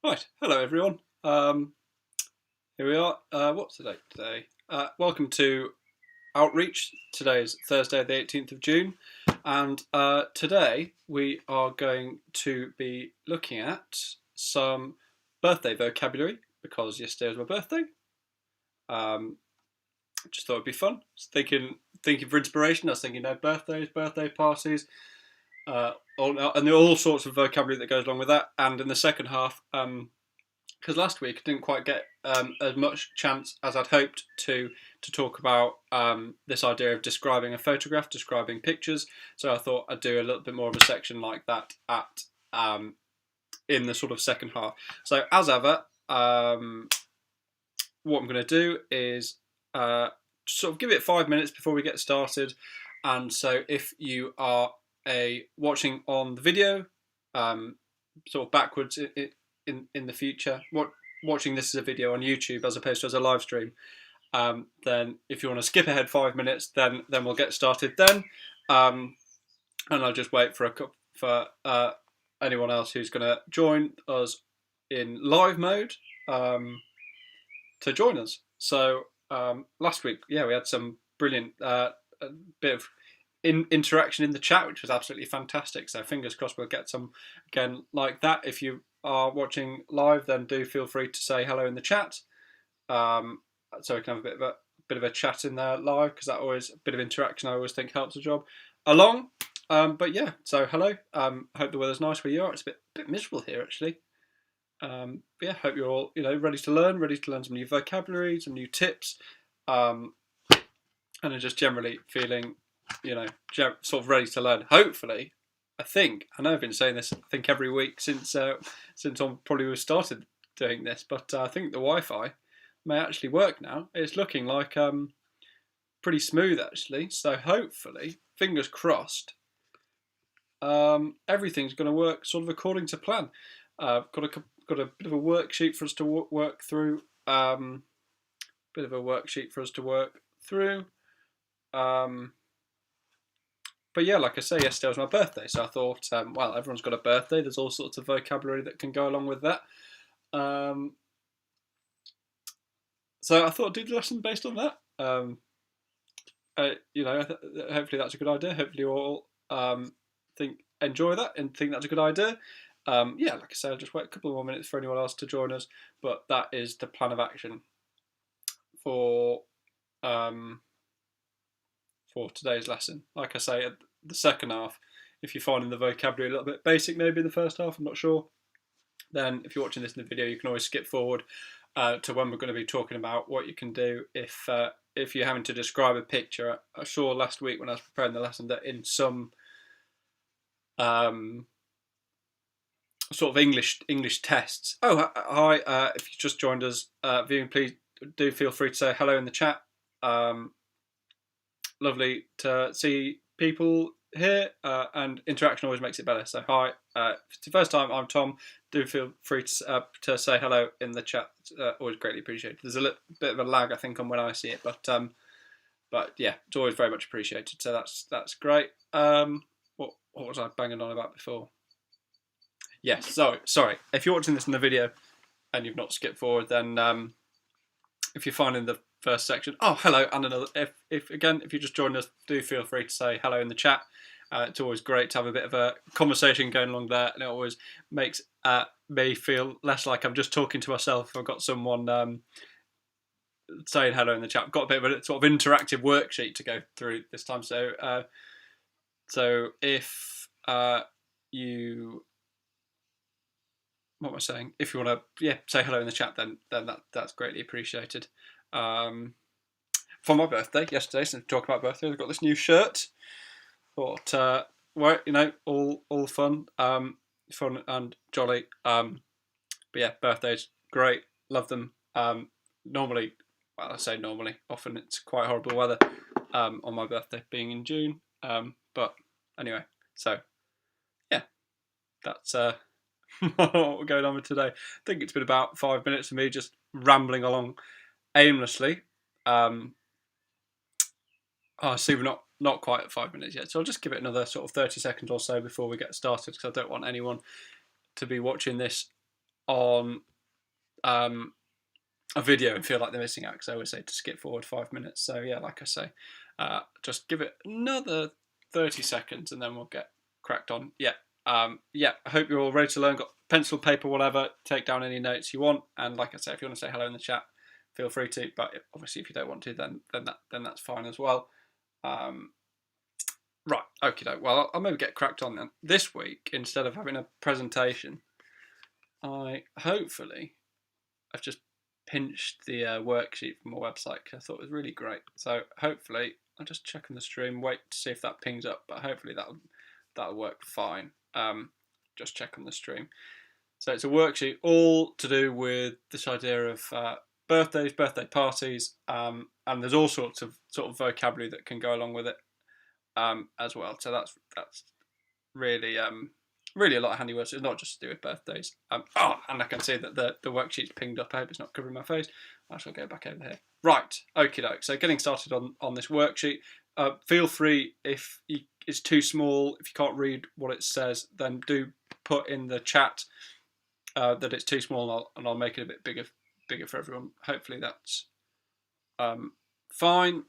Right, hello everyone. Here we are. What's the date today? Welcome to Outreach. Today is Thursday, the 18th of June, and today we are going to be looking at some birthday vocabulary because yesterday was my birthday. Just thought it'd be fun. Just thinking for inspiration. I was thinking, birthdays, birthday parties, and there are all sorts of vocabulary that goes along with that. And in the second half, because last week I didn't quite get as much chance as I'd hoped to talk about this idea of describing a photograph, describing pictures. So I thought I'd do a little bit more of a section like that at in the sort of second half. So as ever, what I'm going to do is sort of give it 5 minutes before we get started. And so if you are watching on the video, sort of backwards in the future, watching this as a video on YouTube as opposed to as a live stream, then if you want to skip ahead 5 minutes, then we'll get started then, and I'll just wait for anyone else who's going to join us in live mode to join us. So last week, we had some brilliant bit of interaction in the chat, which was absolutely fantastic. So fingers crossed we'll get some again like that. If you are watching live, then do feel free to say hello in the chat, so we can have a bit of a chat in there live, because that always, a bit of interaction I always think helps the job along. But yeah, so hello. Hope the weather's nice where you are. It's a bit miserable here actually. But yeah, hope you're all ready to learn some new vocabulary, some new tips, and are just generally feeling sort of ready to learn. Hopefully, I know I've been saying this every week since I probably started doing this, but I think the Wi-Fi may actually work now. It's looking like pretty smooth actually. So hopefully, fingers crossed, everything's going to work sort of according to plan. Got a bit of a worksheet for us to work through. But yeah, like I say, yesterday was my birthday, so I thought, well, everyone's got a birthday. There's all sorts of vocabulary that can go along with that. So I thought I'd do the lesson based on that. Hopefully that's a good idea. Hopefully you all enjoy that and think that's a good idea. Like I said, I'll just wait a couple more minutes for anyone else to join us. But that is the plan of action for today's lesson. Like I say, the second half, if you're finding the vocabulary a little bit basic maybe in the first half, I'm not sure, then if you're watching this in the video, you can always skip forward to when we're going to be talking about what you can do if you're having to describe a picture. I saw last week when I was preparing the lesson that in some sort of English tests. Oh, hi! If you just joined us viewing, please do feel free to say hello in the chat. Lovely to see people here, and interaction always makes it better. So hi, if it's the first time, I'm Tom. Do feel free to say hello in the chat. It's always greatly appreciated. There's a little bit of a lag, I think, on when I see it, but yeah, it's always very much appreciated. So that's great. What was I banging on about before? Yes, so sorry. If you're watching this in the video and you've not skipped forward, then if you're finding the first section, oh hello, and another. If you just joined us, do feel free to say hello in the chat. It's always great to have a bit of a conversation going along there, and it always makes me feel less like I'm just talking to myself. I've got someone saying hello in the chat. I've got a bit of a sort of interactive worksheet to go through this time. So if you, what am I saying? If you want to, say hello in the chat, then that's greatly appreciated. For my birthday yesterday, since we're talking about birthday, I've got this new shirt. Thought, all fun, fun and jolly. But yeah, birthdays great, love them. Normally, well, I say normally, often it's quite horrible weather on my birthday, being in June. But anyway, so yeah, that's what we're going on with today. I think it's been about 5 minutes of me just rambling along aimlessly. I see we're not quite at 5 minutes yet, so I'll just give it another sort of 30 seconds or so before we get started, because I don't want anyone to be watching this on a video and feel like they're missing out, because I always say to skip forward 5 minutes. So yeah, like I say, just give it another 30 seconds and then we'll get cracked on. Yeah. I hope you're all ready to learn, got pencil, paper, whatever, take down any notes you want. And like I say, if you want to say hello in the chat, feel free to, but obviously if you don't want to, then that's fine as well. Right, okie doke. Well, I'll maybe get cracked on then. This week, instead of having a presentation, I've just pinched the worksheet from my website, because I thought it was really great. So hopefully, I'll just check on the stream, wait to see if that pings up, but hopefully that'll work fine. Just check on the stream. So it's a worksheet all to do with this idea of birthdays, birthday parties, and there's all sorts of sort of vocabulary that can go along with it as well. So that's really really a lot of handy words. It's not just to do with birthdays. And I can see that the worksheet's pinged up. I hope it's not covering my face. I shall go back over here. Right, okie doke. So getting started on this worksheet. Feel free, if it's too small, if you can't read what it says, then do put in the chat that it's too small, and I'll make it a bit bigger for everyone. Hopefully that's fine.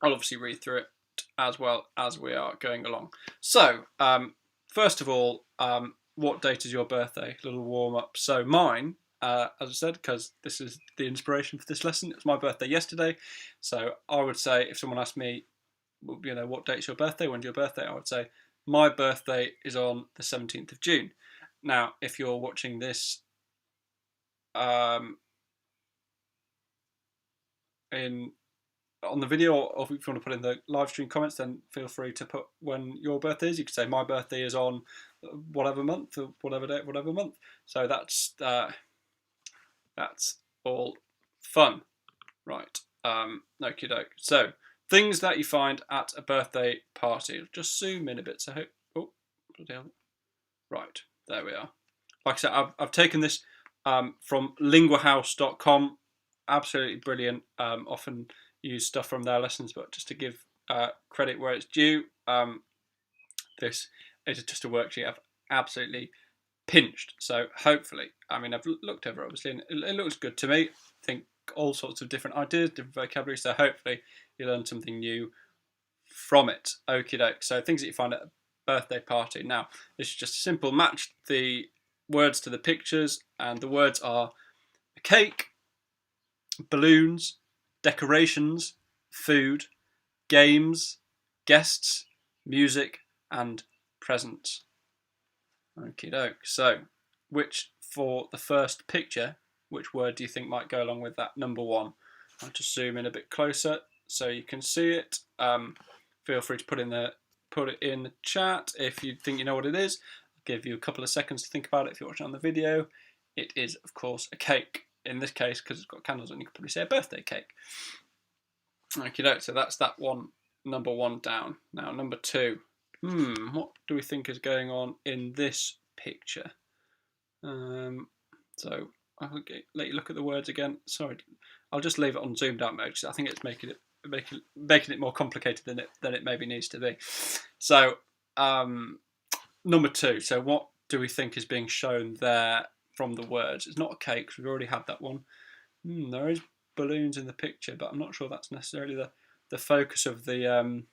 I'll obviously read through it as well as we are going along. So first of all, what date is your birthday? A little warm up. So mine, as I said, because this is the inspiration for this lesson, it's my birthday yesterday. So I would say, if someone asked me, what date's your birthday? When's your birthday? I would say my birthday is on the 17th of June. Now, if you're watching this on the video, or if you want to put in the live stream comments, then feel free to put when your birthday is. You could say my birthday is on whatever month, or whatever date, whatever month. So that's all fun, right? Okie doke. So things that you find at a birthday party. Just zoom in a bit. So right, there we are. Like I said, I've taken this from linguahouse.com. Absolutely brilliant. Often use stuff from their lessons, but just to give credit where it's due, this is just a worksheet I've absolutely pinched. So hopefully, I've looked over it, obviously, and it looks good to me. I think all sorts of different ideas, different vocabulary, so hopefully you learn something new from it. Okie doke. So things that you find at a birthday party. Now, this is just simple. Match the words to the pictures, and the words are a cake, balloons, decorations, food, games, guests, music, and presents. Okie doke. So, for the first picture, which word do you think might go along with that number one? I'll just zoom in a bit closer so you can see it. Feel free to put it in the chat if you think you know what it is. I'll give you a couple of seconds to think about it if you're watching on the video. It is, of course, a cake. In this case, because it's got candles on, you could probably say a birthday cake. Okie doke. So that's that one, number one down. Now, number two. What do we think is going on in this picture? So I'll let you look at the words again. Sorry, I'll just leave it on zoomed out mode, because I think it's making it more complicated than it maybe needs to be. So number two. So what do we think is being shown there from the words? It's not a cake, because we've already had that one. There is balloons in the picture, but I'm not sure that's necessarily the focus of the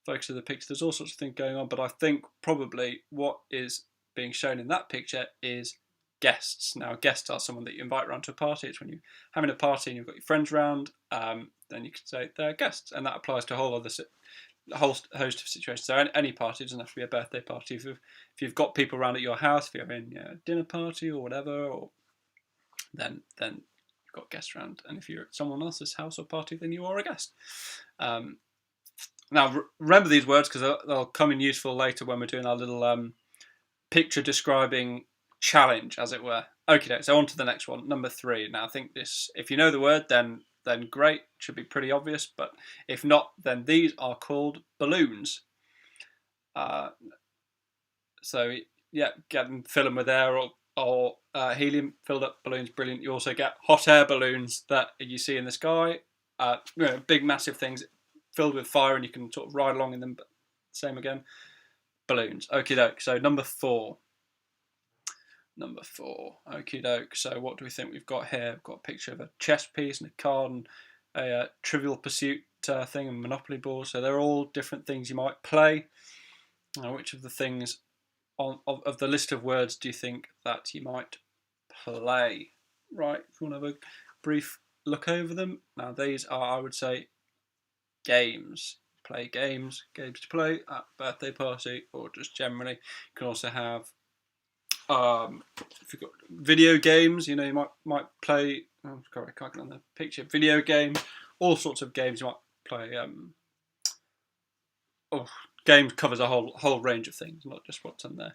picture. There's all sorts of things going on, but I think probably what is being shown in that picture is guests. Now, guests are someone that you invite around to a party. It's when you're having a party and you've got your friends around, then you could say they're guests, and that applies to a whole host of situations. So any party, doesn't have to be a birthday party. If you've got people around at your house, if you're having a dinner party or whatever, then you've got guests around. And if you're at someone else's house or party, then you are a guest. Now, remember these words, because they'll come in useful later when we're doing our little picture describing challenge, as it were. Okay, so on to the next one, number three. Now, I think this, if you know the word, then great, should be pretty obvious. But if not, then these are called balloons. So yeah, fill them with air or helium filled up balloons. Brilliant. You also get hot air balloons that you see in the sky. Big, massive things filled with fire, and you can sort of ride along in them. But same again, balloons. Okie doke. So number four. number 4. Okie doke. So what do we think we've got here? We've got a picture of a chess piece and a card and a Trivial Pursuit thing and Monopoly board. So they're all different things you might play. Now, which of the things of the list of words do you think that you might play? Right, if you want to have a brief look over them. Now, these are, I would say, games. Play games to play at birthday party or just generally. You can also have if you've got video games, you know, you might play. Oh, sorry, I can't get on the picture. Video games, all sorts of games you might play. Games covers a whole range of things, not just what's on there.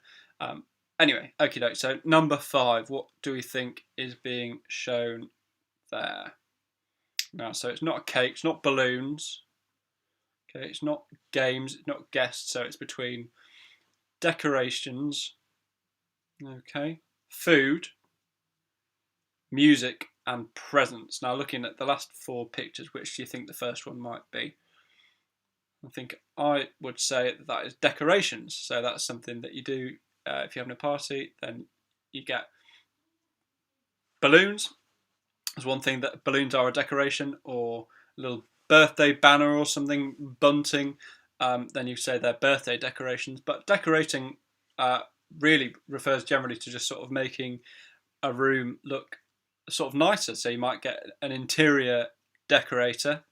Anyway, okie doke. So number 5, what do we think is being shown there? Now, so it's not a cake, it's not balloons. Okay, it's not games, it's not guests. So it's between decorations. Okay, food, music, and presents. Now, looking at the last 4 pictures, which do you think the first one might be? I think I would say that is decorations. So that's something that you do if you're having a party. Then you get balloons. There's one thing that balloons are a decoration, or a little birthday banner or something, bunting. Then you say they're birthday decorations. But decorating really refers generally to just sort of making a room look sort of nicer. So you might get an interior decorator,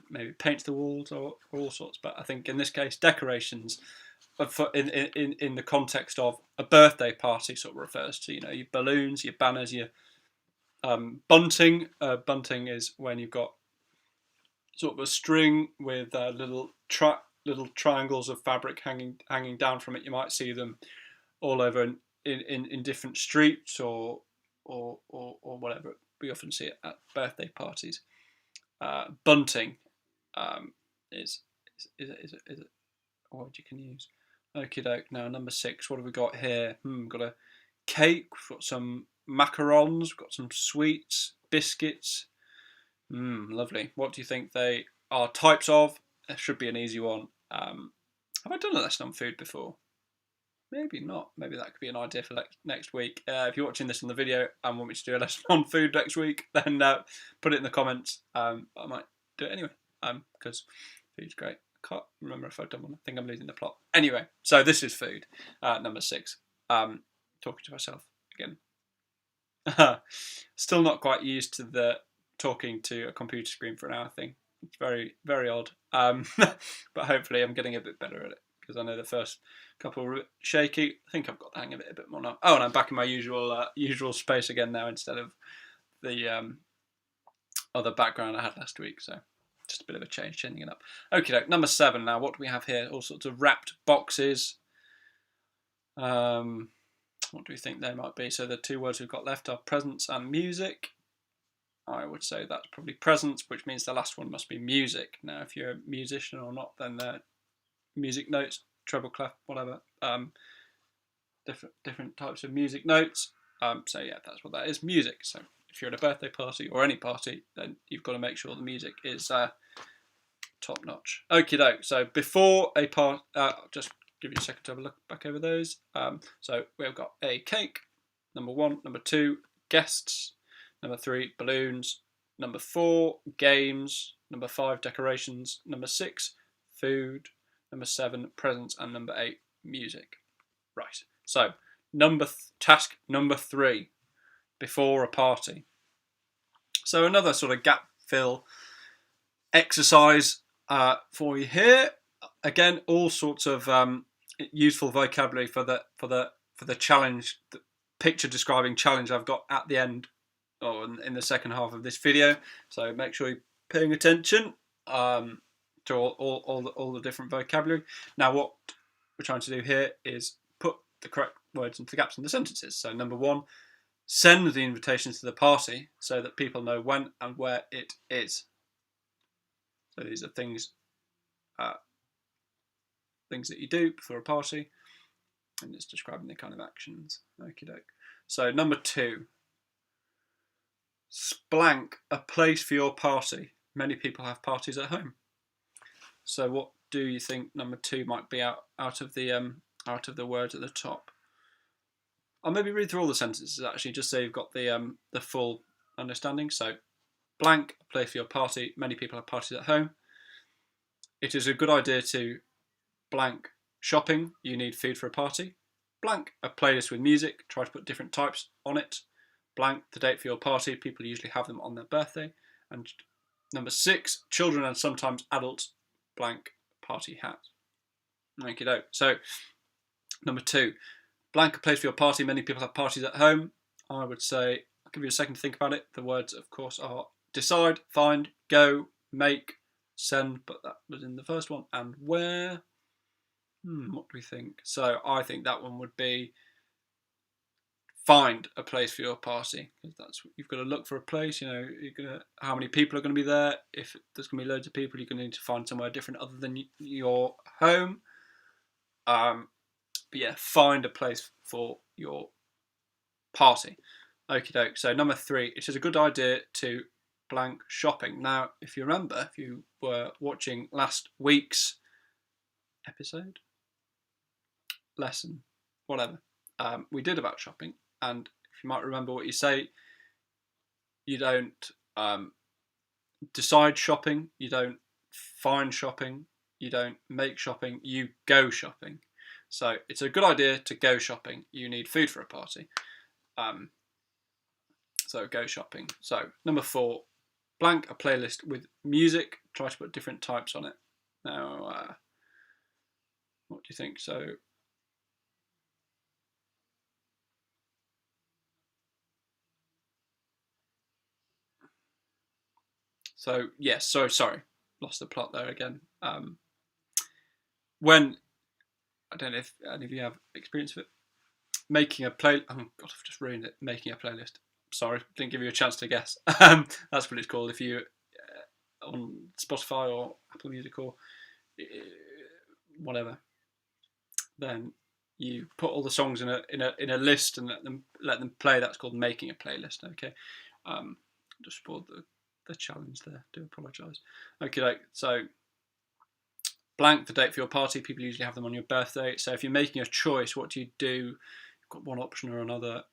maybe paint the walls or all sorts. But I think in this case, decorations, in the context of a birthday party, sort of refers to, you know, your balloons, your banners, your bunting. Bunting is when you've got sort of a string with little triangles of fabric hanging down from it. You might see them all over in different streets or whatever. We often see it at birthday parties. Bunting is a word you can use. Okie doke. Now number 6. What have we got here? We've got a cake. We've got some macarons. We've got some sweets, biscuits. Lovely. What do you think they are types of? It should be an easy one. Have I done a lesson on food before? Maybe not. Maybe that could be an idea for next week. If you're watching this on the video and want me to do a lesson on food next week, then put it in the comments. I might do it anyway, because food's great. I can't remember if I've done one. I think I'm losing the plot. Anyway, so this is food. Number 6. Talking to myself again. Still not quite used to the talking to a computer screen for an hour thing. It's very, very odd. But hopefully I'm getting a bit better at it, because I know the first couple were a bit shaky. I think I've got the hang of it a bit more now. Oh, and I'm back in my usual space again now, instead of the other background I had last week. So just a bit of a change, changing it up. Okay, number 7 now. What do we have here? All sorts of wrapped boxes. What do we think they might be? So the 2 words we've got left are presents and music. I would say that's probably presents, which means the last one must be music. Now, if you're a musician or not, then they're music notes, treble clef, whatever. Different types of music notes. So yeah, that's what that is, music. So if you're at a birthday party or any party, then you've got to make sure the music is top notch. Okie doke. So before a part, just give you a second to have a look back over those. So we've got a cake, number 1, number 2, guests, number 3, balloons, number 4, games, number 5, decorations, number 6, food, number 7, presents, and number 8, music. Right. So task number 3, before a party. So another sort of gap fill exercise for you here. Again, all sorts of useful vocabulary for the challenge, the picture describing challenge I've got at the end, or in the second half of this video. So make sure you're paying attention to all the different vocabulary. Now, what we're trying to do here is put the correct words into the gaps in the sentences. So number 1, send the invitations to the party so that people know when and where it is. So these are things that you do before a party, and it's describing the kind of actions. Okie doke. So number 2, splank a place for your party. Many people have parties at home. So what do you think number 2 might be out of the words at the top? I'll maybe read through all the sentences actually, just so you've got the full understanding. So, blank, a place for your party. Many people have parties at home. It is a good idea to blank shopping. You need food for a party. Blank, a playlist with music. Try to put different types on it. Blank, the date for your party. People usually have them on their birthday. And number 6, children and sometimes adults blank party hat. Okie doke. So, number 2, blank, a place for your party. Many people have parties at home. I would say, I'll give you a second to think about it. The words, of course, are decide, find, go, make, send, but that was in the first one, and where. What do we think? So I think that one would be find a place for your party, because that's what you've got to look for a place. You're gonna how many people are going to be there. If there's going to be loads of people, you're going to need to find somewhere different other than your home. But yeah, find a place for your party. Okie doke. So number 3, it is a good idea to blank shopping. Now, if you remember, if you were watching last week's episode, lesson, whatever, we did about shopping, and if you might remember what you say, you don't decide shopping, you don't find shopping, you don't make shopping, you go shopping. So it's a good idea to go shopping. You need food for a party. So go shopping. So number 4, blank a playlist with music. Try to put different types on it. Now, what do you think? So yes, sorry, lost the plot there again. When I don't know if any of you have experience of it, making a play. Oh God, I've just ruined it. Making a playlist. Sorry, didn't give you a chance to guess. That's what it's called. If you on Spotify or Apple Music or whatever, then you put all the songs in a list and let them play. That's called making a playlist. Okay, just spoiled the challenge there. Do apologise. Okay, so blank the date for your party. People usually have them on your birthday. So if you're making a choice, what do you do? You've got one option or another.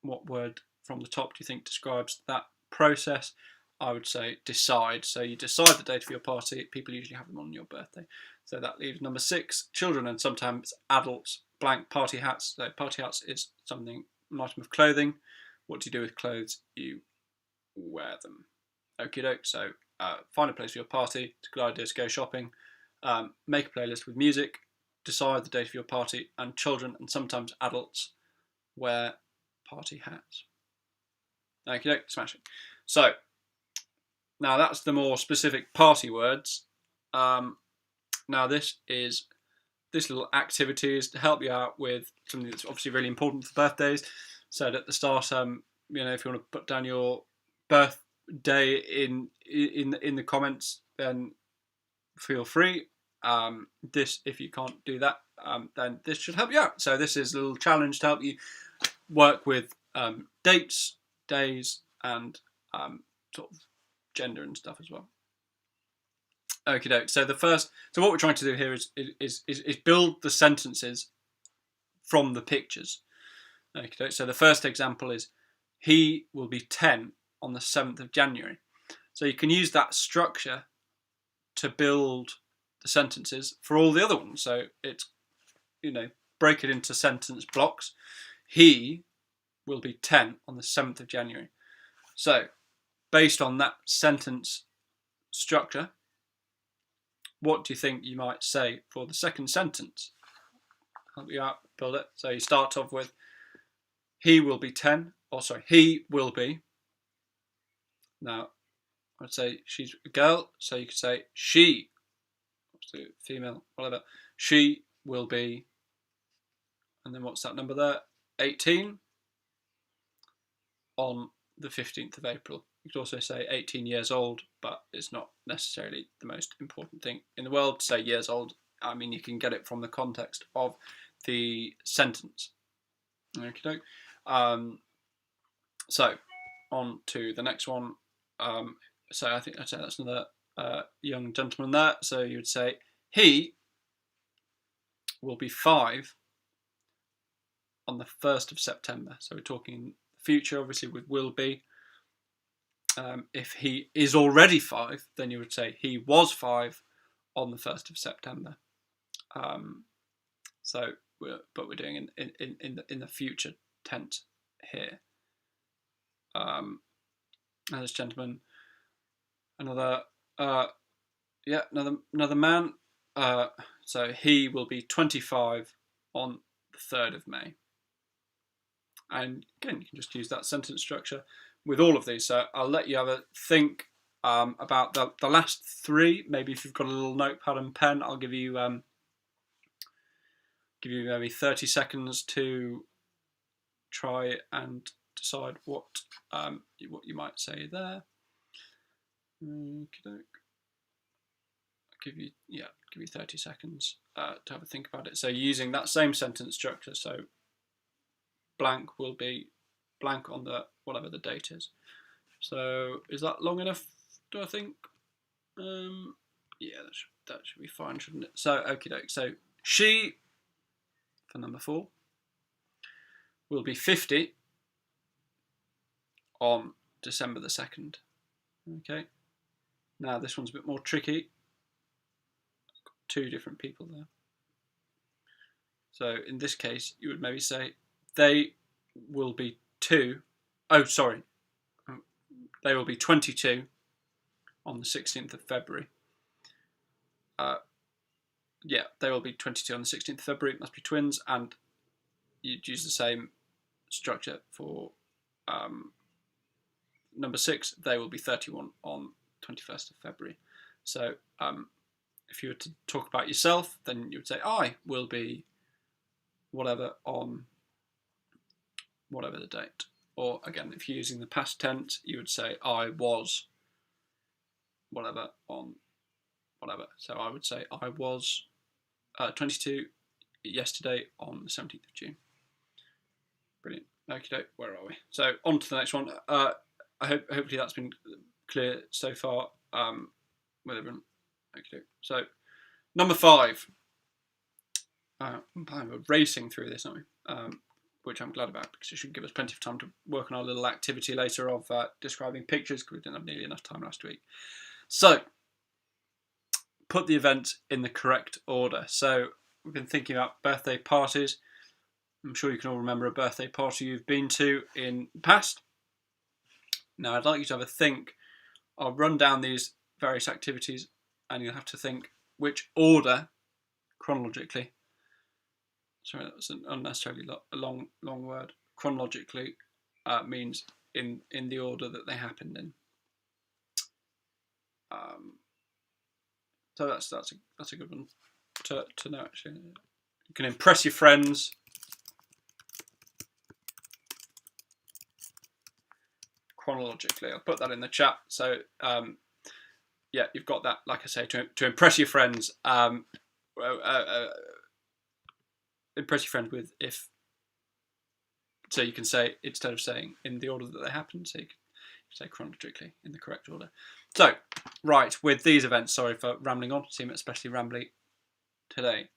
What word from the top do you think describes that process? I would say decide. So you decide the date for your party. People usually have them on your birthday. So that leaves number 6, children and sometimes adults blank party hats. So party hats is something, an item of clothing. What do you do with clothes? You wear them. Okie doke. So find a place for your party. It's a good idea to go shopping. Make a playlist with music. Decide the date of your party. And children and sometimes adults wear party hats. Okie doke. Smashing. So now that's the more specific party words. Now this little activity is to help you out with something that's obviously really important for birthdays. So at the start, if you want to put down your birthday in the comments, then feel free. If you can't do that, then this should help you out. So this is a little challenge to help you work with dates, days, and sort of gender and stuff as well. Okie doke. So what we're trying to do here is build the sentences from the pictures. Okie doke. So the first example is, he will be 10 on the 7th of January. So you can use that structure to build the sentences for all the other ones. So it's, break it into sentence blocks. He will be 10 on the 7th of January. So based on that sentence structure, what do you think you might say for the second sentence? Help you out, build it. So you start off with, he will be 10, he will be. Now, I'd say she's a girl, so you could say she, female, whatever. She will be, and then what's that number there? 18 on the 15th of April. You could also say 18 years old, but it's not necessarily the most important thing in the world to say years old. I mean, you can get it from the context of the sentence. Okay. So on to the next one. So I think I'd say that's another young gentleman there. So you would say, he will be 5 on the 1st of September. So we're talking future, obviously, with will be. If he is already 5, then you would say he was 5 on the 1st of September. But we're doing in the future tense here. And this gentleman, another man. So he will be 25 on the 3rd of May. And again, you can just use that sentence structure with all of these. So I'll let you have a think about the last 3. Maybe if you've got a little notepad and pen, I'll give you maybe 30 seconds to try and decide what you might say there. I'll give you 30 seconds to have a think about it. So using that same sentence structure, so blank will be blank on the whatever the date is. So is that long enough, do I think? Yeah, that should be fine, shouldn't it? So okie doke. So she, for number 4, will be 50 on December the 2nd. Okay. Now this one's a bit more tricky. I've got 2 different people there. So in this case, you would maybe say they will be 2. Oh, sorry. They will be 22 on the 16th of February. Yeah, they will be 22 on the 16th of February. It must be twins, and you'd use the same structure for number 6. They will be 31 on 21st of February. So if you were to talk about yourself, then you would say I will be whatever on whatever the date. Or again, if you're using the past tense, you would say I was whatever on whatever. So I would say I was 22 yesterday on the 17th of June. Brilliant. Okay, where are we? So on to the next one. Hopefully that's been clear so far with everyone. Okay, so number 5. We're racing through this, aren't we? Which I'm glad about, because it should give us plenty of time to work on our little activity later of describing pictures, because we didn't have nearly enough time last week. So put the event in the correct order. So we've been thinking about birthday parties. I'm sure you can all remember a birthday party you've been to in the past. Now I'd like you to have a think. I'll run down these various activities and you'll have to think which order, chronologically. Sorry, that was an unnecessarily long word. Chronologically means in the order that they happened in. So that's a good one to know, actually. You can impress your friends. Chronologically, I'll put that in the chat. So yeah, you've got that. Like I say, to impress your friends. Impress your friends with if. So you can say, instead of saying in the order that they happened, so you can say chronologically in the correct order. So, right, with these events, sorry for rambling on, seem especially rambly today.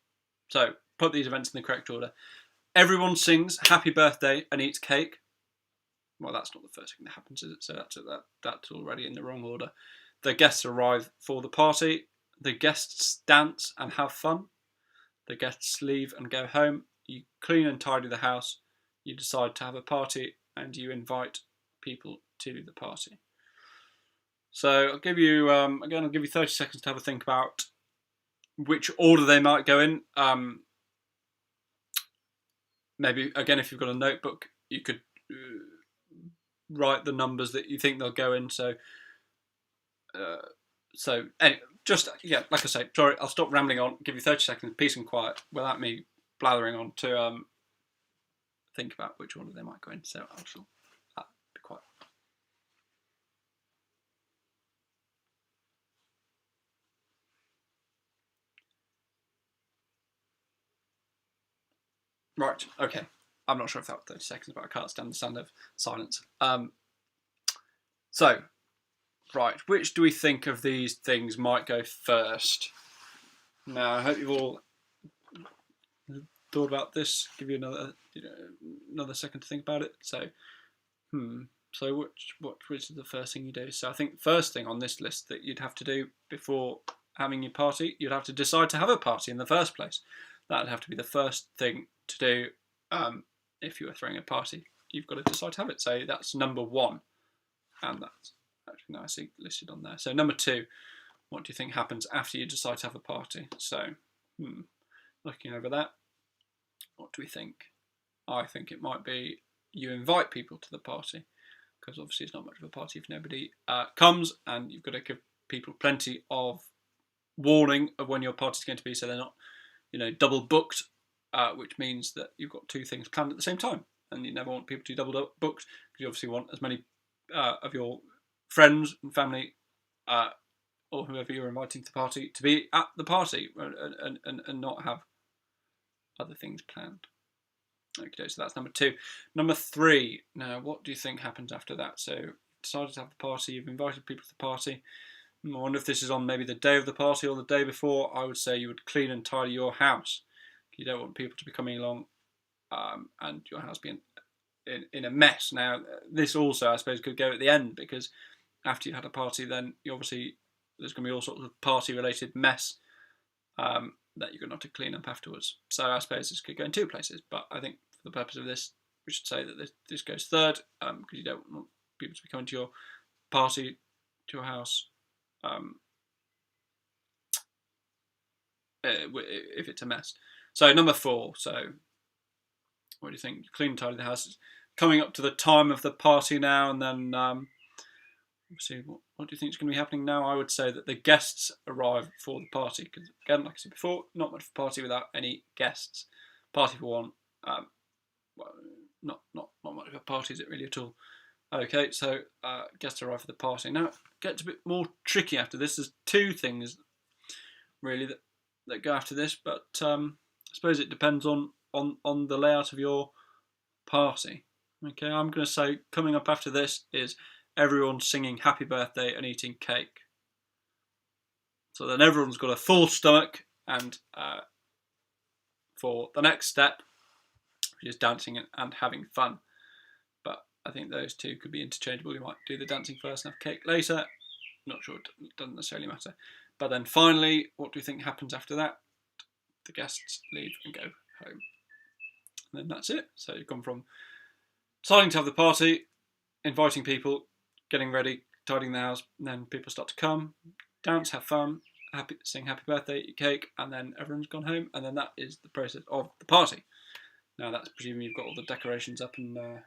So, put these events in the correct order. Everyone sings happy birthday and eats cake. Well, that's not the first thing that happens, is it? So that's already in the wrong order. The guests arrive for the party. The guests dance and have fun. The guests leave and go home. You clean and tidy the house. You decide to have a party and you invite people to the party. So I'll give you 30 seconds to have a think about which order they might go in. Maybe again, if you've got a notebook, you could write the numbers that you think they'll go in. So anyway, like I say, sorry, I'll stop rambling on. Give you 30 seconds, peace and quiet, without me blathering on to think about which order they might go in. So I shall be quiet. Right, okay. I'm not sure if that was 30 seconds, but I can't stand the sound of silence. So, right, which do we think of these things might go first? Now, I hope you've all thought about this. Give you another another second to think about it. So, So which is the first thing you do? So I think the first thing on this list that you'd have to do before having your party, you'd have to decide to have a party in the first place. That would have to be the first thing to do if you were throwing a party. You've got to decide to have it. So that's number one. And that's actually nicely listed on there. So number two, what do you think happens after you decide to have a party? So looking over that, what do we think? I think it might be you invite people to the party, because obviously it's not much of a party if nobody comes, and you've got to give people plenty of warning of when your party's going to be, so they're not, double booked, which means that you've got two things planned at the same time, and you never want people to be double booked, because you obviously want as many of your friends and family or whoever you're inviting to the party to be at the party and not have other things planned. Okay, so that's number two. Number three, now what do you think happens after that? So you've decided to have the party, you've invited people to the party. I wonder if this is on maybe the day of the party or the day before. I would say you would clean and tidy your house. You don't want people to be coming along and your house being in a mess. Now, this also, I suppose, could go at the end, because after you've had a party, then obviously there's going to be all sorts of party-related mess that you're going to have to clean up afterwards. So I suppose this could go in two places, but I think for the purpose of this, we should say that this goes third, because you don't want people to be coming to your party, to your house, if it's a mess. So number four, so what do you think? You clean and tidy the house. It's coming up to the time of the party now, and then obviously, what do you think is going to be happening now? I would say that the guests arrive for the party, because again, like I said before, not much of a party without any guests. Party for one, well, not much of a party, is it really at all? Okay, so guests arrive for the party. Now it gets a bit more tricky after this. There's two things really that go after this, but I suppose it depends on the layout of your party. Okay, I'm going to say coming up after this is everyone singing happy birthday and eating cake. So then everyone's got a full stomach, and for the next step, which is dancing and having fun. But I think those two could be interchangeable. You might do the dancing first and have cake later. Not sure, it doesn't necessarily matter. But then finally, what do you think happens after that? The guests leave and go home. And then that's it. So you've gone from deciding to have the party, inviting people, getting ready, tidying the house, and then people start to come, dance, have fun, sing happy birthday, eat cake, and then everyone's gone home, and then that is the process of the party. Now that's presuming you've got all the decorations up and got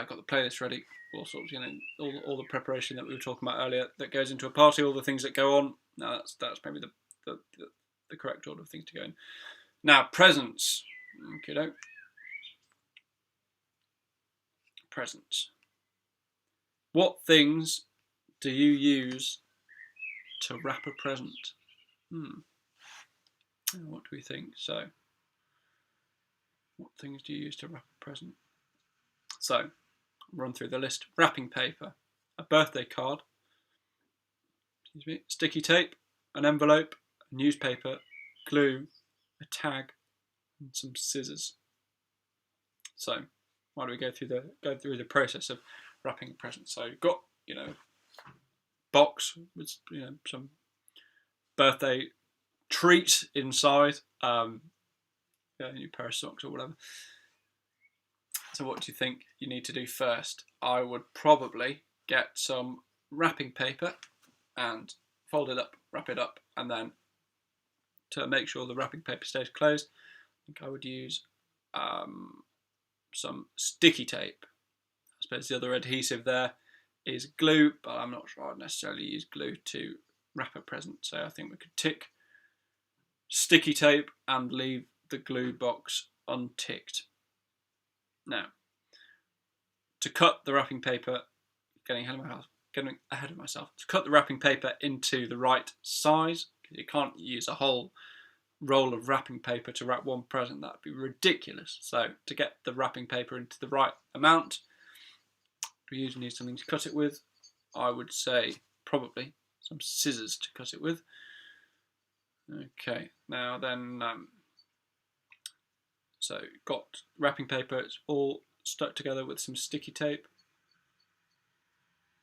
the playlist ready, all sorts, all the preparation that we were talking about earlier that goes into a party, all the things that go on. Now that's maybe the correct order of things to go in. Now presents, okay, presents. What things do you use to wrap a present? What do we think? So, what things do you use to wrap a present? So, run through the list. Wrapping paper, a birthday card, sticky tape, an envelope, a newspaper, glue, a tag, and some scissors. So, why don't we go through the process of wrapping a present? So, you've got box with some birthday treat inside, a new pair of socks or whatever. So what do you think you need to do first? I would probably get some wrapping paper and fold it up, wrap it up, and then to make sure the wrapping paper stays closed, I think I would use some sticky tape. I suppose the other adhesive there is glue, but I'm not sure I'd necessarily use glue to wrap a present. So I think we could tick sticky tape and leave the glue box unticked. Now, to cut the wrapping paper, getting ahead of myself. To cut the wrapping paper into the right size, because you can't use a whole roll of wrapping paper to wrap one present. That'd be ridiculous. So to get the wrapping paper into the right amount, we usually need something to cut it with. I would say probably some scissors to cut it with. Okay, now then So got wrapping paper, it's all stuck together with some sticky tape.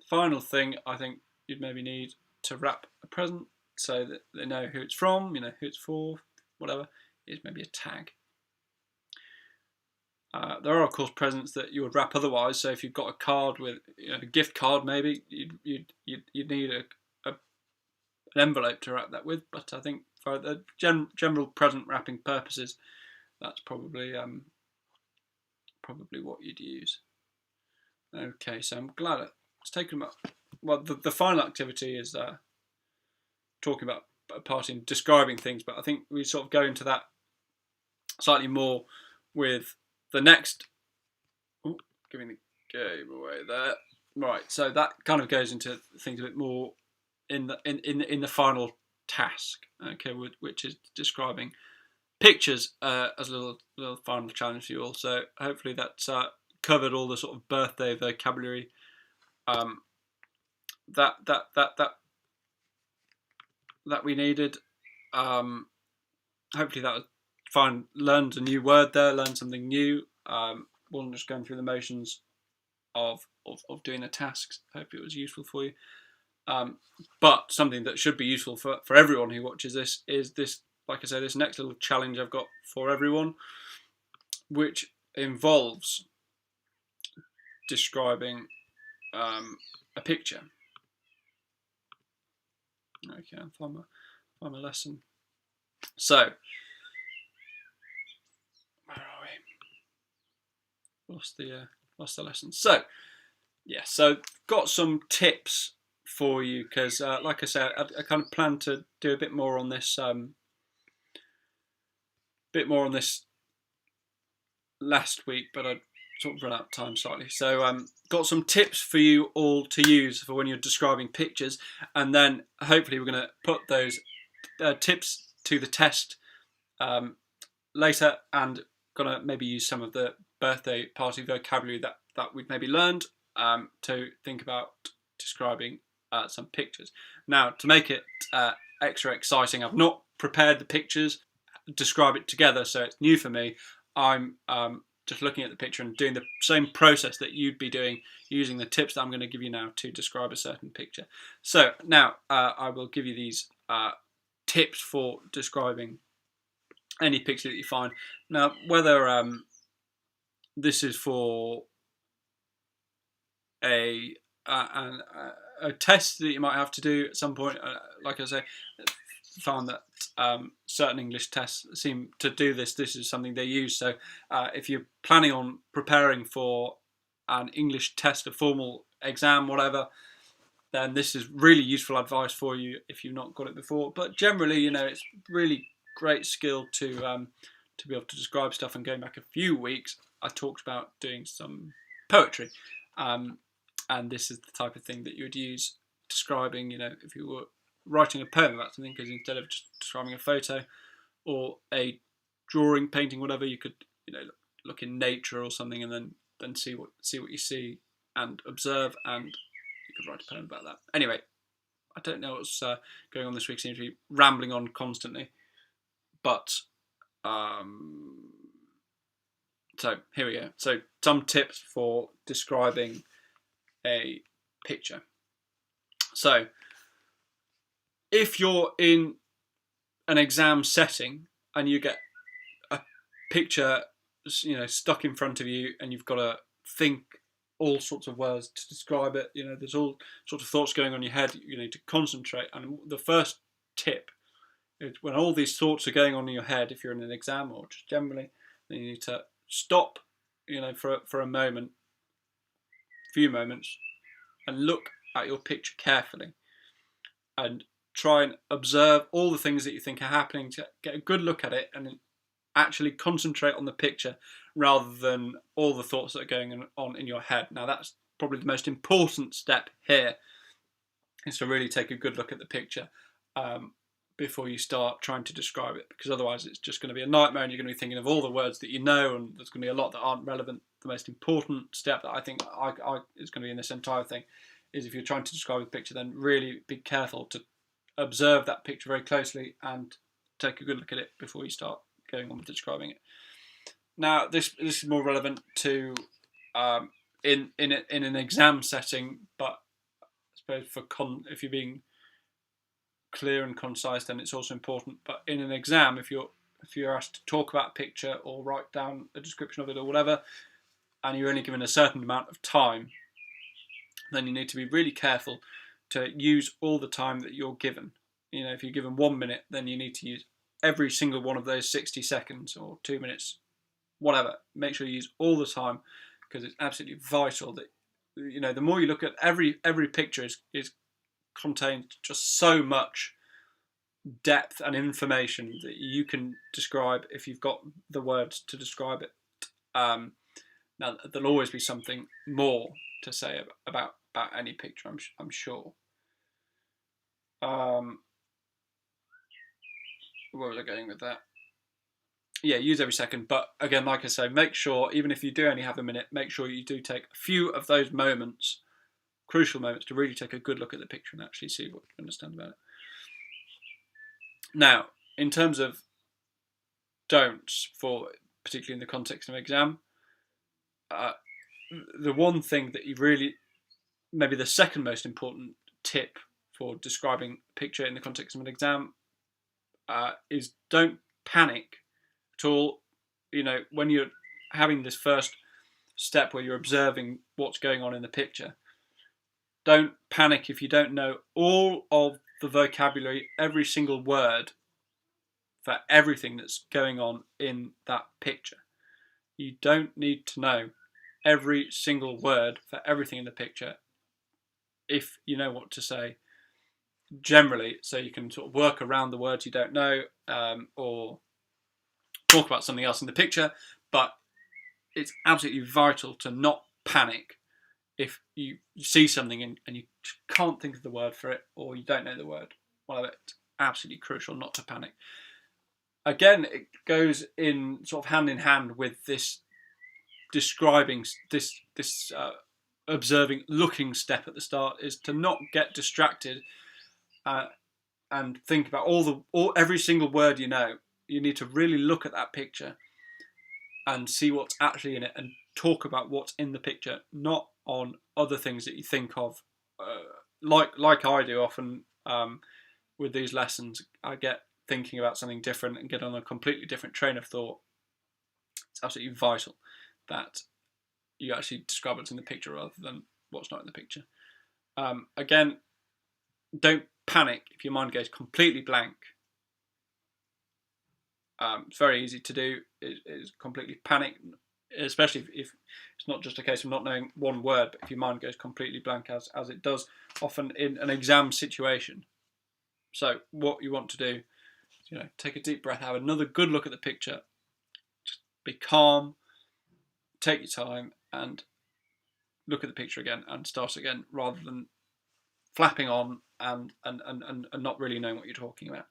Final thing I think you'd maybe need to wrap a present so that they know who it's from, who it's for, whatever, is maybe a tag. There are of course presents that you would wrap otherwise. So if you've got a card with a gift card, maybe you'd need an envelope to wrap that with. But I think for the general present wrapping purposes, that's probably what you'd use. Okay, so I'm glad it's taken about. Well, the final activity is talking about a part in describing things, but I think we sort of go into that slightly more with the next. Ooh, giving the game away there. Right, so that kind of goes into things a bit more in the final task. Okay, which is describing pictures as a little final challenge for you all. So hopefully that's covered all the sort of birthday vocabulary that we needed. Hopefully that was fine. Learned a new word there. Learned something new. Wasn't just going through the motions of doing the tasks. Hope it was useful for you. But something that should be useful for everyone who watches this is this. Like I say, this next little challenge I've got for everyone, which involves describing a picture. Okay, I'll find my lesson. So, where are we? Lost the lesson. So, yeah, so got some tips for you because, like I said, I kind of plan to do a bit more on this. Last week, but I sort of run out of time slightly. So got some tips for you all to use for when you're describing pictures, and then hopefully we're going to put those tips to the test later, and going to maybe use some of the birthday party vocabulary that we've maybe learned to think about describing some pictures. Now, to make it extra exciting, I've not prepared the pictures, describe it together, so it's new for me. I'm just looking at the picture and doing the same process that you'd be doing using the tips that I'm going to give you now to describe a certain picture. So now I will give you these tips for describing any picture that you find. Now, whether this is for a test that you might have to do at some point, like I say, found that certain English tests seem to do this. This is something they use. So if you're planning on preparing for an English test, a formal exam, whatever, then this is really useful advice for you if you've not got it before. But generally, it's really great skill to be able to describe stuff. And going back a few weeks, I talked about doing some poetry, and this is the type of thing that you would use describing, if you were writing a poem about something, because instead of just describing a photo or a drawing, painting, whatever, you could look in nature or something, and then see what you see and observe, and you could write a poem about that. Anyway, I don't know what's going on this week. Seems to be rambling on constantly, but so here we go. So some tips for describing a picture. So if you're in an exam setting and you get a picture, stuck in front of you, and you've got to think all sorts of words to describe it, there's all sorts of thoughts going on in your head. You need to concentrate. And the first tip is, when all these thoughts are going on in your head, if you're in an exam or just generally, then you need to stop, for a moment, few moments, and look at your picture carefully, and try and observe all the things that you think are happening, to get a good look at it and actually concentrate on the picture rather than all the thoughts that are going on in your head. Now, that's probably the most important step here, is to really take a good look at the picture before you start trying to describe it, because otherwise it's just going to be a nightmare and you're going to be thinking of all the words that you know, and there's going to be a lot that aren't relevant. The most important step that I think is going to be in this entire thing is, if you're trying to describe a picture, then really be careful to observe that picture very closely and take a good look at it before you start going on with describing it. Now, this is more relevant to in an exam setting, but I suppose if you're being clear and concise, then it's also important. But in an exam, if you're asked to talk about a picture or write down a description of it or whatever, and you're only given a certain amount of time, then you need to be really careful to use all the time that you're given. You know, if you're given 1 minute, then you need to use every single one of those 60 seconds or 2 minutes, whatever. Make sure you use all the time, because it's absolutely vital that, you know, the more you look at every picture is contains just so much depth and information that you can describe if you've got the words to describe it. Now, there'll always be something more to say about any picture, I'm sure. Where was I going with that? Yeah, use every second, but again, like I say, make sure, even if you do only have a minute, make sure you do take a few of those moments, crucial moments, to really take a good look at the picture and actually see what you understand about it. Now, in terms of don'ts, for particularly in the context of an exam, the one thing that you really, maybe the second most important tip for describing a picture in the context of an exam, is don't panic at all. You know, when you're having this first step where you're observing what's going on in the picture, don't panic if you don't know all of the vocabulary, every single word for everything that's going on in that picture. You don't need to know every single word for everything in the picture if you know what to say generally, so you can sort of work around the words you don't know, or talk about something else in the picture. But it's absolutely vital to not panic if you see something and you can't think of the word for it, or you don't know the word. Well, it's absolutely crucial not to panic. Again, it goes in sort of hand in hand with this describing this observing, looking step at the start, is to not get distracted and think about every single word you know. You need to really look at that picture and see what's actually in it, and talk about what's in the picture, not on other things that you think of. Like I do often with these lessons, I get thinking about something different and get on a completely different train of thought. It's absolutely vital that you actually describe what's in the picture rather than what's not in the picture. Again, don't panic if your mind goes completely blank. It's very easy to do, is completely panic, especially if it's not just a case of not knowing one word, but if your mind goes completely blank, as it does often in an exam situation. So what you want to do is, take a deep breath, have another good look at the picture, just be calm, take your time, and look at the picture again and start again, rather than flapping on and not really knowing what you're talking about.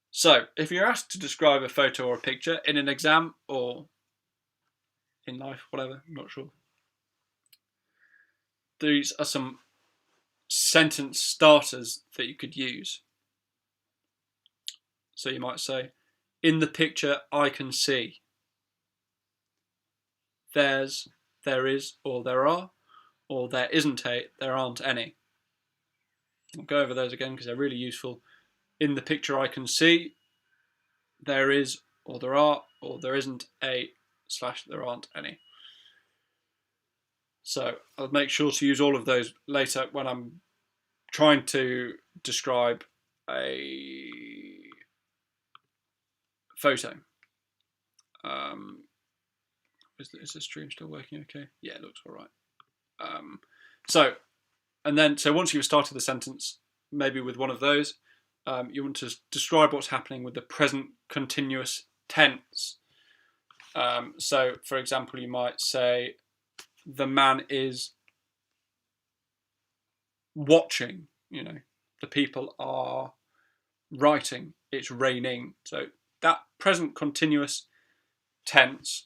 So, if you're asked to describe a photo or a picture in an exam or in life, whatever, I'm not sure, these are some sentence starters that you could use. So you might say, in the picture I can see. There's, there is, or there are, or there isn't there aren't any. I'll go over those again because they're really useful. In the picture I can see. There is, or there are, or there isn't / there aren't any. So I'll make sure to use all of those later when I'm trying to describe a photo. Is the stream still working okay? Yeah, it looks all right. So once you've started the sentence, maybe with one of those, you want to describe what's happening with the present continuous tense. So, for example, you might say, the man is watching, the people are writing, it's raining. So that present continuous tense,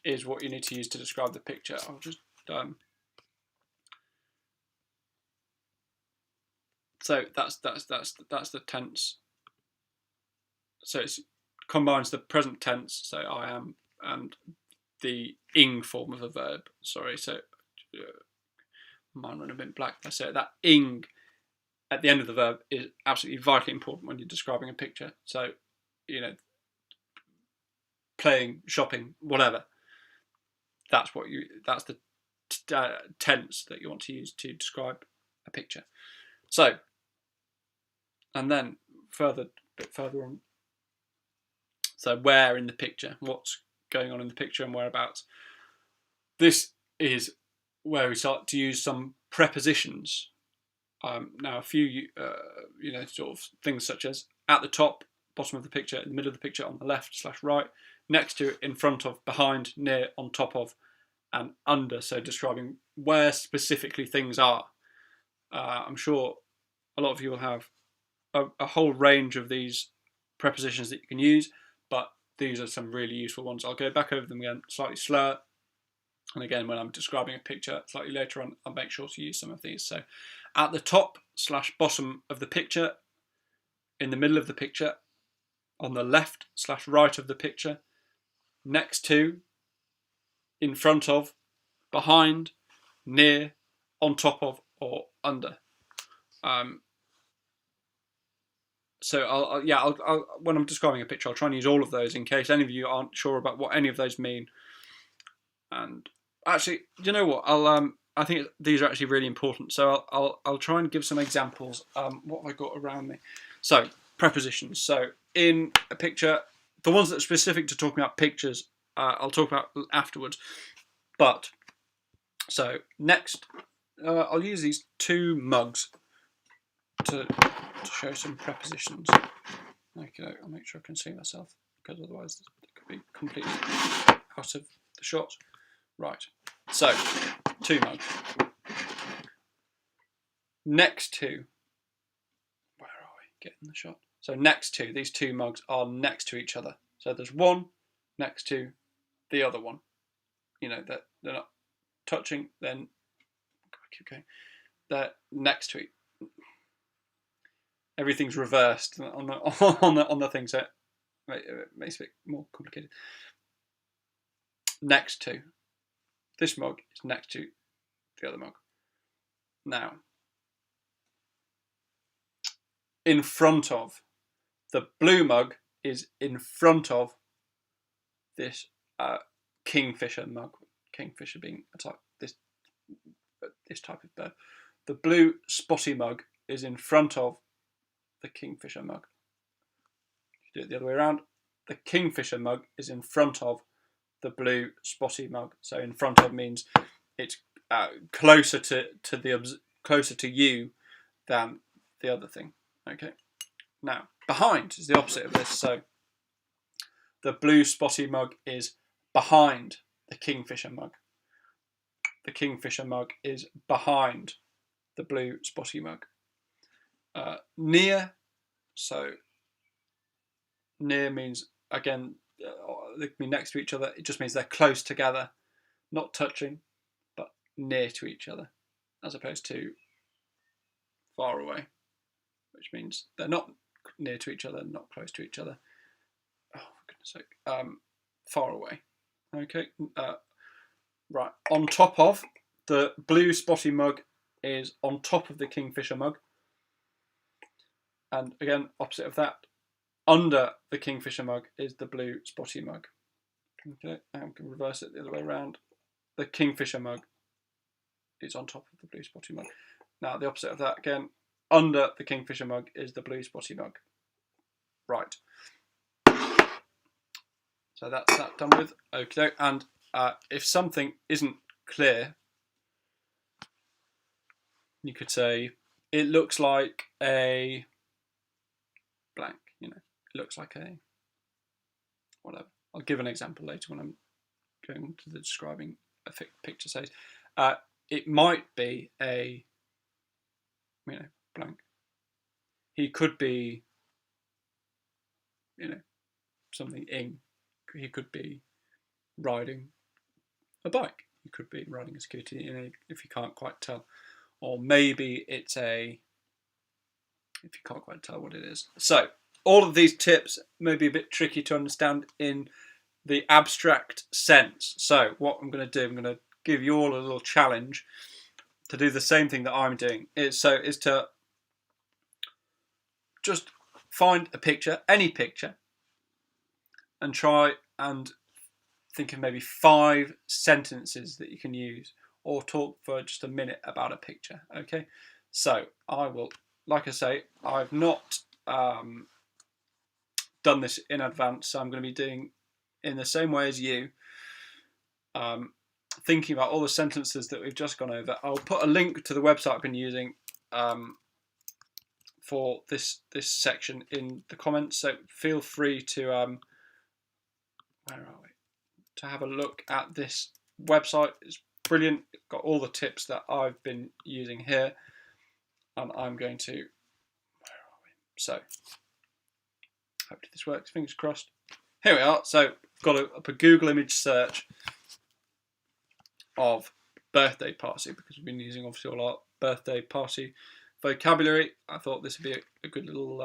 is what you need to use to describe the picture. I'll just So that's the tense. So it combines the present tense, so I am, and the ing form of a verb. Sorry, so mine went a bit black. I say that ing at the end of the verb is absolutely vitally important when you're describing a picture. So, playing, shopping, whatever. That's the tense that you want to use to describe a picture. So, and then a bit further on. So, where in the picture? What's going on in the picture and whereabouts? This is where we start to use some prepositions. Now, a few, sort of things such as at the top, bottom of the picture, in the middle of the picture, on the left/right, next to, in front of, behind, near, on top of, and under. So describing where specifically things are. I'm sure a lot of you will have a whole range of these prepositions that you can use, but these are some really useful ones. I'll go back over them again slightly slower. And again, when I'm describing a picture slightly later on, I'll make sure to use some of these. So at the top/bottom of the picture, in the middle of the picture, on the left/right of the picture, next to, in front of, behind, near, on top of, or under. So I'll when I'm describing a picture, I'll try and use all of those in case any of you aren't sure about what any of those mean. And actually, you know what? I think these are actually really important. So I'll try and give some examples. What have I got around me? So prepositions. So in a picture, the ones that are specific to talking about pictures, I'll talk about afterwards. But so next, I'll use these two mugs to show some prepositions. Okay, I'll make sure I can see myself because otherwise it could be completely out of the shot. Right. So two mugs. Next to, where are we? Getting the shot. So next to, these two mugs are next to each other. So there's one next to the other one. That they're not touching. Then keep going. They're next to each. Everything's reversed on the thing, so it makes it more complicated. Next to, this mug is next to the other mug. Now, in front of, the blue mug is in front of this kingfisher mug. Kingfisher being a type, this type of bird. The blue spotty mug is in front of the kingfisher mug. If you do it the other way around, the kingfisher mug is in front of the blue spotty mug. So in front of means it's closer to you than the other thing. Okay. Now behind is the opposite of this. So the blue spotty mug is behind the kingfisher mug. The kingfisher mug is behind the blue spotty mug. Near, so near means, again, they can be next to each other. It just means they're close together, not touching, but near to each other, as opposed to far away, which means they're not near to each other, not close to each other. Oh, for goodness sake. Far away. Okay. Right. On top of, the blue spotty mug is on top of the kingfisher mug. And again, opposite of that, under the kingfisher mug is the blue spotty mug. Okay, and we can reverse it the other way around. The kingfisher mug is on top of the blue spotty mug. Now, the opposite of that, again, under the kingfisher mug is the blue spotty mug. Right. So that's that done with. Okay, and if something isn't clear, you could say, it looks like a blank, it looks like a whatever. I'll give an example later when I'm going to the describing a picture. Says it might be a blank. He could be something in. He could be riding a bike. He could be riding a scooter. If you can't quite tell, or maybe it's a if you can't quite tell what it is. So all of these tips may be a bit tricky to understand in the abstract sense. So what I'm going to do, I'm going to give you all a little challenge to do the same thing that I'm doing. Is to just find a picture, any picture, and try and think of maybe 5 sentences that you can use, or talk for just a minute about a picture. Okay, so I will, like I say, I've not done this in advance, so I'm going to be doing in the same way as you, thinking about all the sentences that we've just gone over. I'll put a link to the website I've been using for this section in the comments, so feel free to where are we, to have a look at this website. It's brilliant. It's got all the tips that I've been using here, and I'm going to, where are we? So hopefully this works, fingers crossed. Here we are. So I've got a Google image search of birthday party, because we've been using obviously all our birthday party vocabulary. I thought this would be a good little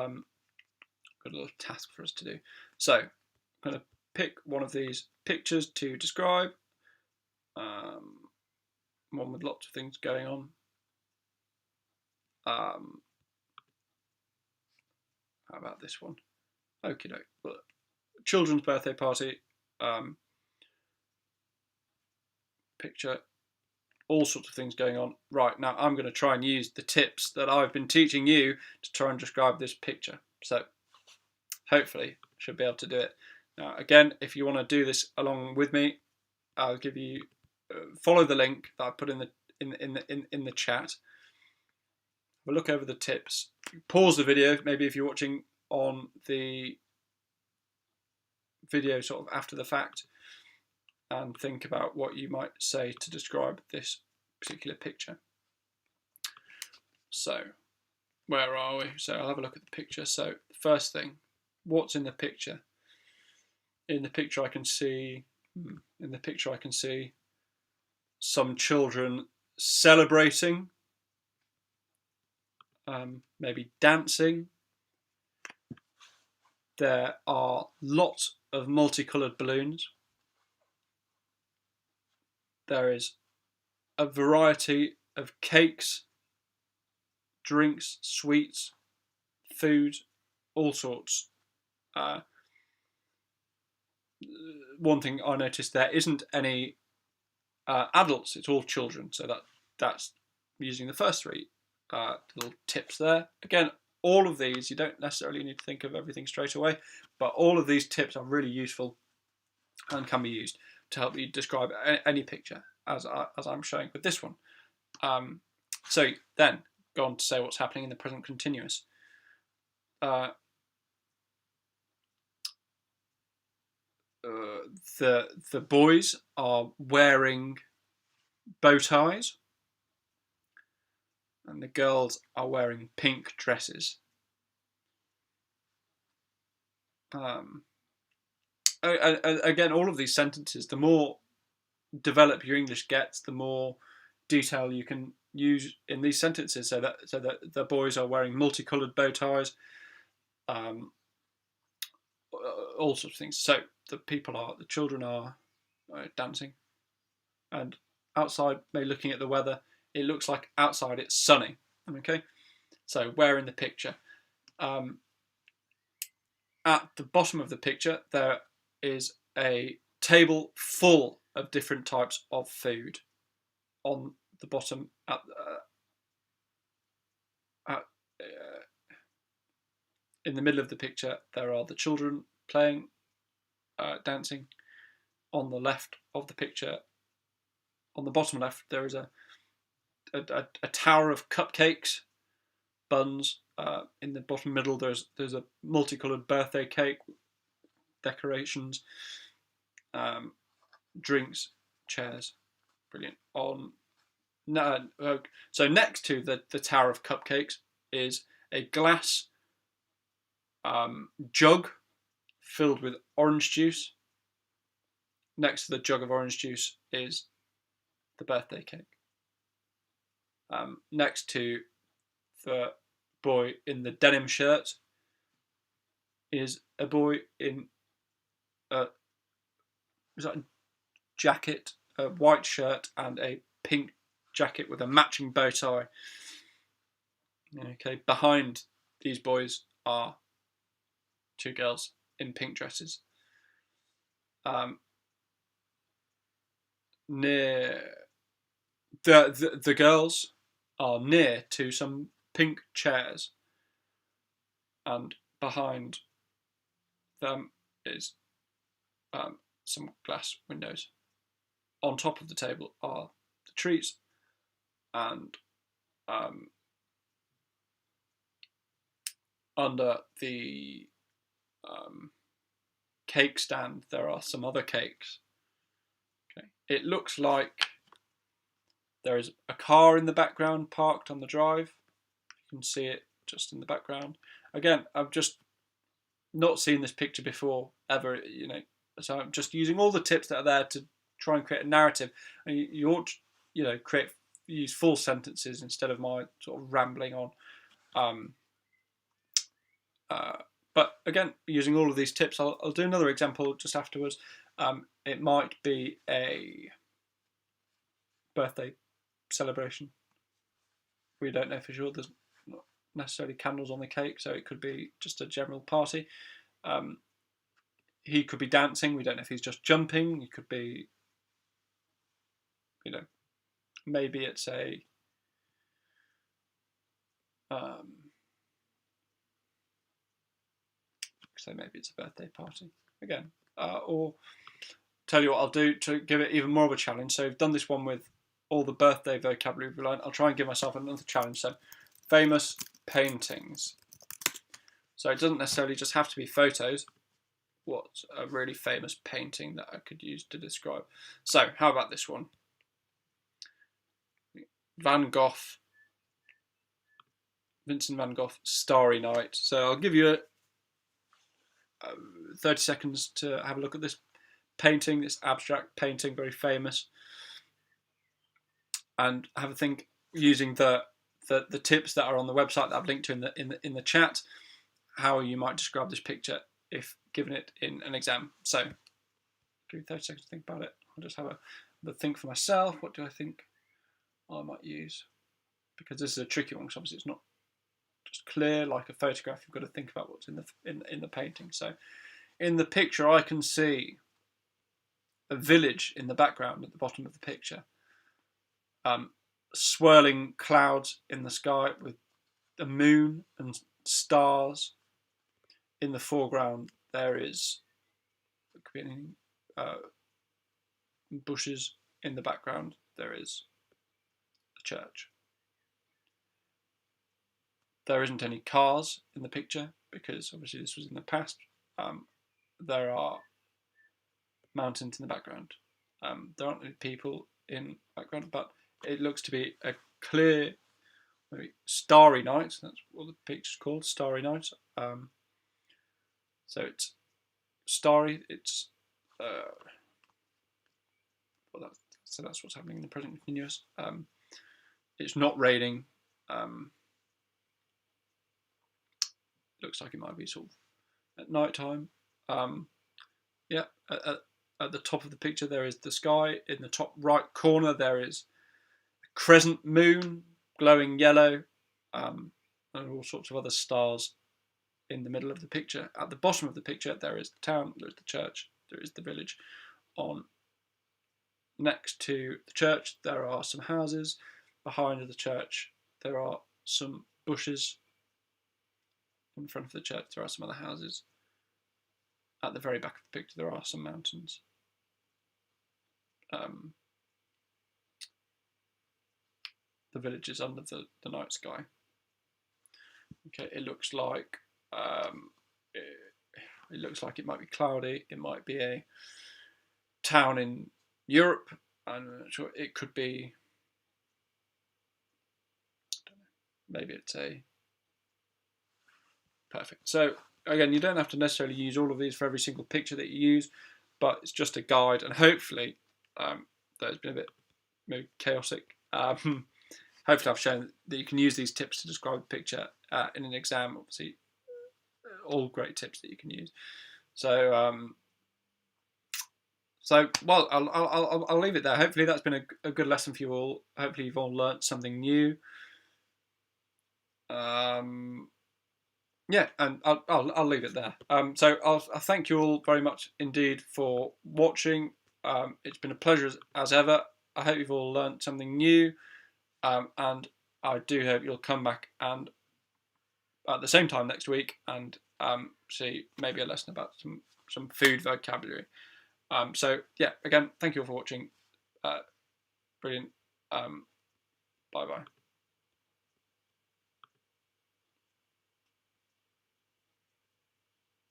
task for us to do. So I'm going to pick one of these pictures to describe, one with lots of things going on. How about this one? Okie doke. Children's birthday party, picture, all sorts of things going on. Right, now I'm going to try and use the tips that I've been teaching you to try and describe this picture. So hopefully I should be able to do it. Now again, if you want to do this along with me, I'll give you follow the link that I put in the chat. We'll look over the tips. Pause the video, maybe if you're watching on the video sort of after the fact, and think about what you might say to describe this particular picture. So where are we? So I'll have a look at the picture. So the first thing, what's in the picture? In the picture I can see some children celebrating, maybe dancing. There are lots of multicoloured balloons. There is a variety of cakes, drinks, sweets, food, all sorts. One thing I noticed, there isn't any adults, it's all children, so that's using the first 3 little tips there. Again, all of these, you don't necessarily need to think of everything straight away, but all of these tips are really useful and can be used to help you describe any picture, as I'm showing with this one. So then go on to say what's happening in the present continuous. The boys are wearing bow ties, and the girls are wearing pink dresses. Again, all of these sentences, the more developed your English gets, the more detail you can use in these sentences. So that the boys are wearing multicoloured bow ties, all sorts of things. So the children are dancing, and outside, maybe looking at the weather, it looks like outside it's sunny. Okay, so where in the picture? At the bottom of the picture, there is a table full of different types of food. On the bottom, in the middle of the picture, there are the children playing, dancing. On the left of the picture, on the bottom left, there is a tower of cupcakes, buns. In the bottom middle, there's a multicoloured birthday cake, decorations, drinks, chairs. Brilliant. So next to the tower of cupcakes is a glass jug filled with orange juice. Next to the jug of orange juice is the birthday cake. Next to the boy in the denim shirt is a boy in a, is that a jacket, a white shirt, and a pink jacket with a matching bow tie. Okay, behind these boys are two girls in pink dresses. Near the girls are near to some pink chairs, and behind them is some glass windows. On top of the table are the treats, and under the cake stand there are some other cakes. Okay, it looks like there is a car in the background parked on the drive. You can see it just in the background. Again, I've just not seen this picture before ever, so I'm just using all the tips that are there to try and create a narrative. And you ought to, use full sentences instead of my sort of rambling on. But again, using all of these tips, I'll do another example just afterwards. It might be a birthday celebration. We don't know for sure. There's not necessarily candles on the cake, so it could be just a general party. He could be dancing. We don't know if he's just jumping. He could be, maybe it's a so maybe it's a birthday party again. Or tell you what I'll do to give it even more of a challenge. So I've done this one with all the birthday vocabulary we've learned. I'll try and give myself another challenge. So famous paintings. So it doesn't necessarily just have to be photos. What's a really famous painting that I could use to describe? So how about this one? Van Gogh, Vincent van Gogh, Starry Night. So I'll give you 30 seconds to have a look at this painting, this abstract painting, very famous, and have a think using the tips that are on the website that I've linked to in the chat, how you might describe this picture if given it in an exam. So give me 30 seconds to think about it. I'll just have a think for myself. What do I think I might use? Because this is a tricky one, because obviously it's not just clear like a photograph. You've got to think about what's in the painting. So in the picture, I can see a village in the background at the bottom of the picture. Swirling clouds in the sky with the moon and stars. In the foreground, there is bushes. In the background, there is a church. There isn't any cars in the picture because obviously this was in the past. There are mountains in the background. There aren't any people in the background, but it looks to be a clear, maybe starry night. That's what the picture's called, Starry Night. So it's starry. It's so that's what's happening in the present continuous. It's not raining. Looks like it might be sort of at night time. Yeah, at the top of the picture there is the sky. In the top right corner there is a crescent moon glowing yellow, and all sorts of other stars in the middle of the picture. At the bottom of the picture there is the town, there is the church, there is the village. Next to the church there are some houses. Behind the church there are some bushes. In front of the church there are some other houses. At the very back of the picture there are some mountains. The village is under the night sky. Okay, it looks like it might be cloudy. It might be a town in Europe. I'm not sure. It could be. I don't know, maybe it's a. Perfect. So again, you don't have to necessarily use all of these for every single picture that you use, but it's just a guide, and hopefully, that's been a bit maybe chaotic. hopefully I've shown that you can use these tips to describe a picture in an exam. Obviously, all great tips that you can use. So, well, I'll leave it there. Hopefully that's been a good lesson for you all. Hopefully you've all learnt something new. Yeah, and I'll leave it there. So I thank you all very much indeed for watching. It's been a pleasure as ever. I hope you've all learnt something new, and I do hope you'll come back and at the same time next week and see maybe a lesson about some food vocabulary. So yeah, again, thank you all for watching. Brilliant. Bye bye.